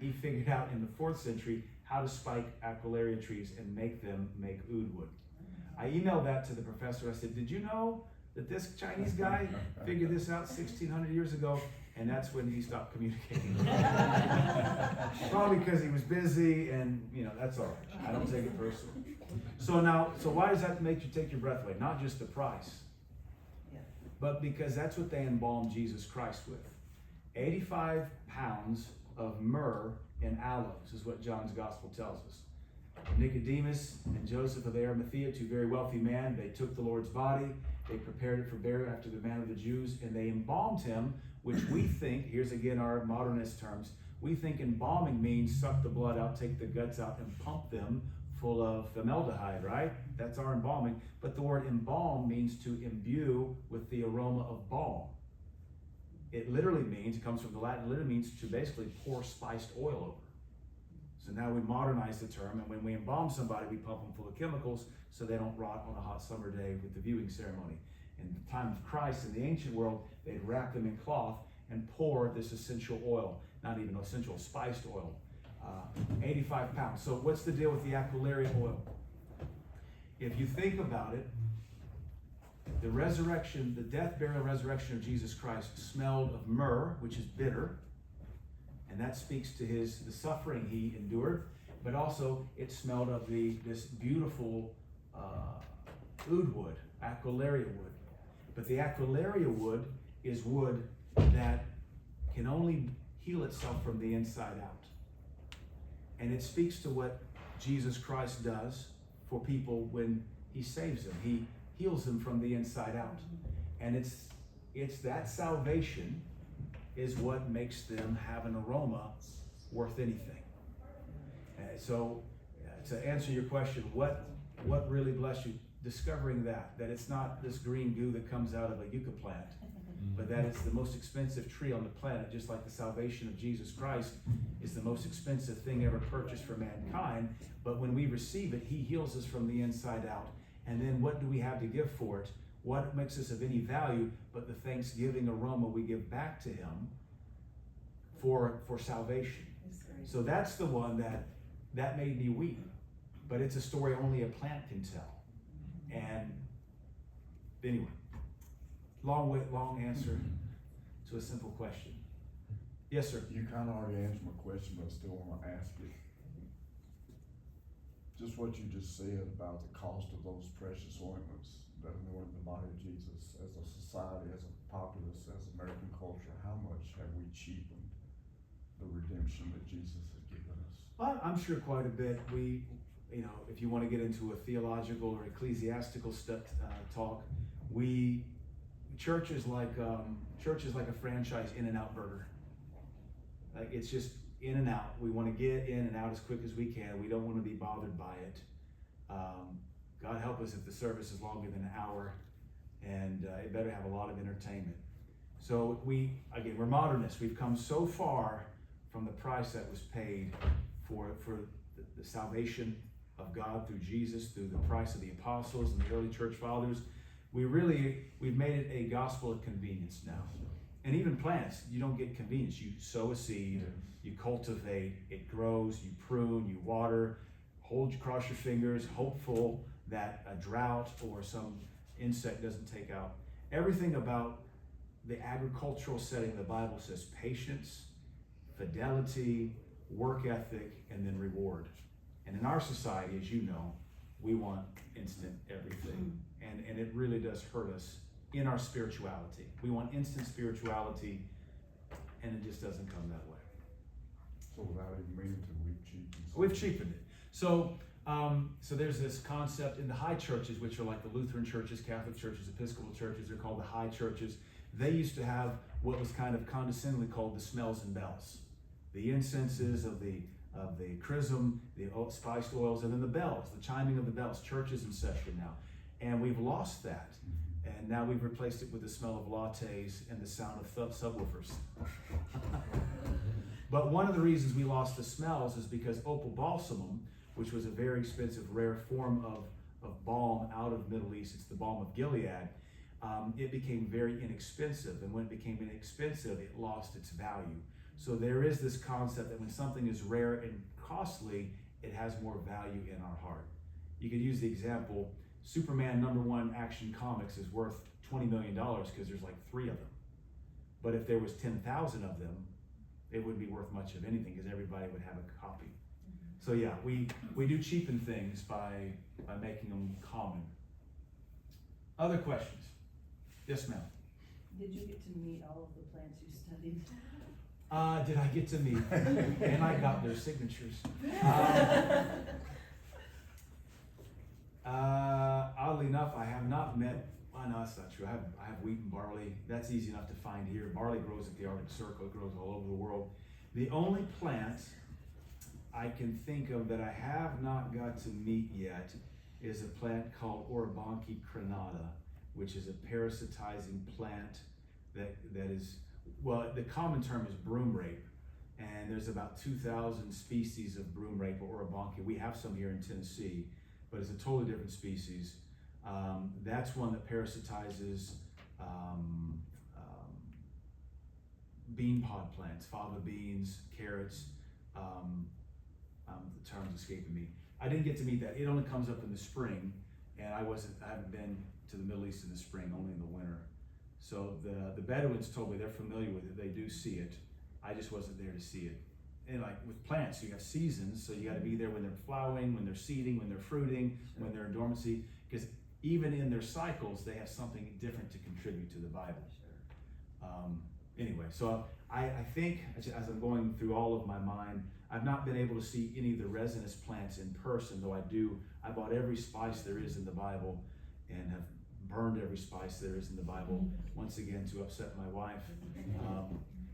He figured out in the 4th century how to spike Aquilaria trees and make them make oud wood. I emailed that to the professor. I said, did you know that this Chinese guy figured this out 1,600 years ago? And that's when he stopped communicating. Probably because he was busy, and that's all right. I don't take it personally. So why does that make you take your breath away? Not just the price, but because that's what they embalmed Jesus Christ with. 85 pounds of myrrh and aloes is what John's gospel tells us. Nicodemus and Joseph of Arimathea, two very wealthy men, they took the Lord's body, they prepared it for burial after the manner of the Jews, and they embalmed him, which we think, here's again our modernist terms, we think embalming means suck the blood out, take the guts out, and pump them full of formaldehyde, right? That's our embalming. But the word embalm means to imbue with the aroma of balm. It literally means, it comes from the Latin, it literally means to basically pour spiced oil over. So now we modernize the term, and when we embalm somebody, we pump them full of chemicals so they don't rot on a hot summer day with the viewing ceremony. In the time of Christ, in the ancient world, they'd wrap them in cloth and pour this essential oil, not even essential, spiced oil. 85 pounds. So what's the deal with the Aquilaria oil? If you think about it, the resurrection, the death, burial, resurrection of Jesus Christ smelled of myrrh, which is bitter, and that speaks to the suffering he endured, but also it smelled of this beautiful oud wood, Aquilaria wood. But the Aquilaria wood is wood that can only heal itself from the inside out. And it speaks to what Jesus Christ does for people when he saves them. He heals them from the inside out. And it's that salvation is what makes them have an aroma worth anything. So to answer your question, what really blessed you? Discovering that it's not this green goo that comes out of a yucca plant, but that it's the most expensive tree on the planet, just like the salvation of Jesus Christ is the most expensive thing ever purchased for mankind. But when we receive it, he heals us from the inside out. And then what do we have to give for it? What makes us of any value but the thanksgiving aroma we give back to him for salvation? So that's the one that made me weep. But it's a story only a plant can tell. And anyway, long answer to a simple question. Yes, sir. You kind of already answered my question, but I still want to ask it. Just what you just said about the cost of those precious ointments that anoint the body of Jesus. As a society, as a populace, as American culture, how much have we cheapened the redemption that Jesus has given us? Well, I'm sure quite a bit. If you want to get into a theological or ecclesiastical talk, church is like a franchise In-N-Out burger. Like, it's just in and out. We want to get in and out as quick as we can. We don't want to be bothered by it. God help us if the service is longer than an hour, and it better have a lot of entertainment. So we're modernists. We've come so far from the price that was paid for the salvation of God through Jesus, through the price of the apostles and the early church fathers. We've made it a gospel of convenience now. And even plants, you don't get convenience. You sow a seed, you cultivate, it grows, you prune, you water, cross your fingers, hopeful that a drought or some insect doesn't take out. Everything about the agricultural setting, the Bible says patience, fidelity, work ethic, and then reward. And in our society, as you know, we want instant everything. And it really does hurt us in our spirituality. We want instant spirituality, and it just doesn't come that way. So without even meaning to, we've cheapened. We've cheapened it. So there's this concept in the high churches, which are like the Lutheran churches, Catholic churches, Episcopal churches. They're called the high churches. They used to have what was kind of condescendingly called the smells and bells, the incenses of the chrism, the spiced oils, and then the bells, the chiming of the bells. Church is in session now, and we've lost that. And now we've replaced it with the smell of lattes and the sound of subwoofers. But one of the reasons we lost the smells is because opal balsamum, which was a very expensive, rare form of balm out of the Middle East, it's the balm of Gilead, it became very inexpensive. And when it became inexpensive, it lost its value. So there is this concept that when something is rare and costly, it has more value in our heart. You could use the example, Superman #1 Action Comics is worth $20 million because there's like 3 of them. But if there was 10,000 of them, it wouldn't be worth much of anything because everybody would have a copy. So yeah, we do cheapen things by making them common. Other questions? Yes, ma'am. Did you get to meet all of the plants you studied? Did I get to meet? And I got their signatures. Oddly enough, I have not met, well, no, that's not true. I have wheat and barley. That's easy enough to find here. Barley grows at the Arctic Circle. It grows all over the world. The only plant I can think of that I have not got to meet yet is a plant called Orobanche crenata, which is a parasitizing plant that is, well, the common term is broom rape. And there's about 2,000 species of broom rape or Orobanche. We have some here in Tennessee, but it's a totally different species. That's one that parasitizes bean pod plants, fava beans, carrots. The term's escaping me. I didn't get to meet that. It only comes up in the spring, and I haven't been to the Middle East in the spring, only in the winter. So the Bedouins told me they're familiar with it. They do see it. I just wasn't there to see it. And like with plants, you have seasons, so you got to be there when they're flowering, when they're seeding, when they're fruiting, when they're in dormancy, because even in their cycles, they have something different to contribute to the Bible. Anyway, so I think as I'm going through all of my mind, I've not been able to see any of the resinous plants in person, though I bought every spice there is in the Bible and have burned every spice there is in the Bible, once again to upset my wife.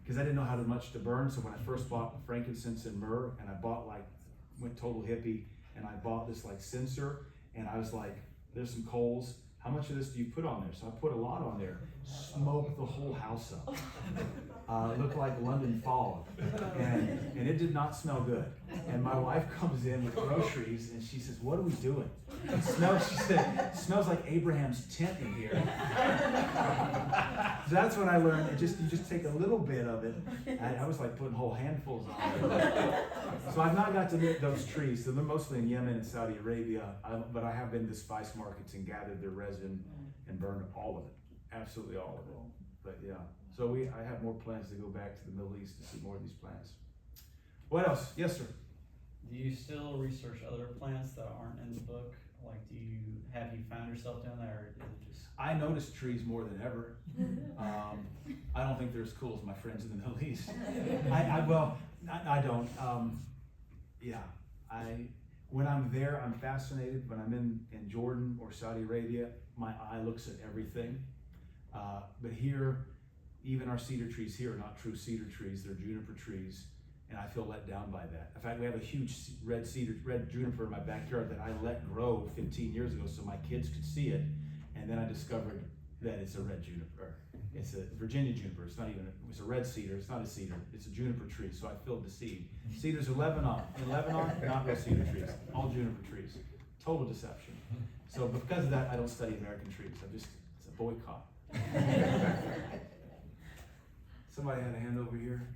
Because I didn't know how much to burn, so when I first bought frankincense and myrrh, and I went total hippie, and I bought this like censer, and I was like, there's some coals, how much of this do you put on there? So I put a lot on there, smoked the whole house up. It looked like London fog, and it did not smell good. And my wife comes in with groceries, and she says, what are we doing? She said, it smells like Abraham's tent in here. So that's what I learned. You just take a little bit of it. I was like putting whole handfuls on it. So I've not got to meet those trees. So they're mostly in Yemen and Saudi Arabia. But I have been to spice markets and gathered their resin and burned all of it. Absolutely all of it. But yeah. So I have more plans to go back to the Middle East to see more of these plants. What else? Yes, sir. Do you still research other plants that aren't in the book? Like, have you found yourself doing that, or is it just? I notice trees more than ever. I don't think they're as cool as my friends in the Middle East. I don't. When I'm there, I'm fascinated. When I'm in Jordan or Saudi Arabia, my eye looks at everything. But here, even our cedar trees here are not true cedar trees, they're juniper trees, and I feel let down by that. In fact, we have a huge red juniper in my backyard that I let grow 15 years ago so my kids could see it, and then I discovered that it's a red juniper. It's a Virginia juniper. It's a red cedar. It's not a cedar. It's a juniper tree, so I filled the seed. Cedars are Lebanon. In Lebanon, not red cedar trees, all juniper trees. Total deception. So because of that, I don't study American trees. It's a boycott. Somebody had a hand over here?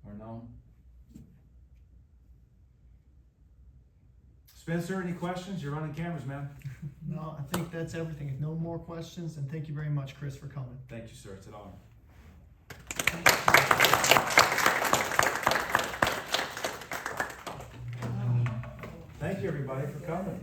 Or no? Spencer, any questions? You're running cameras, man. No, I think that's everything. If no more questions, and thank you very much, Chris, for coming. Thank you, sir. It's an honor. Thank you, everybody, for coming.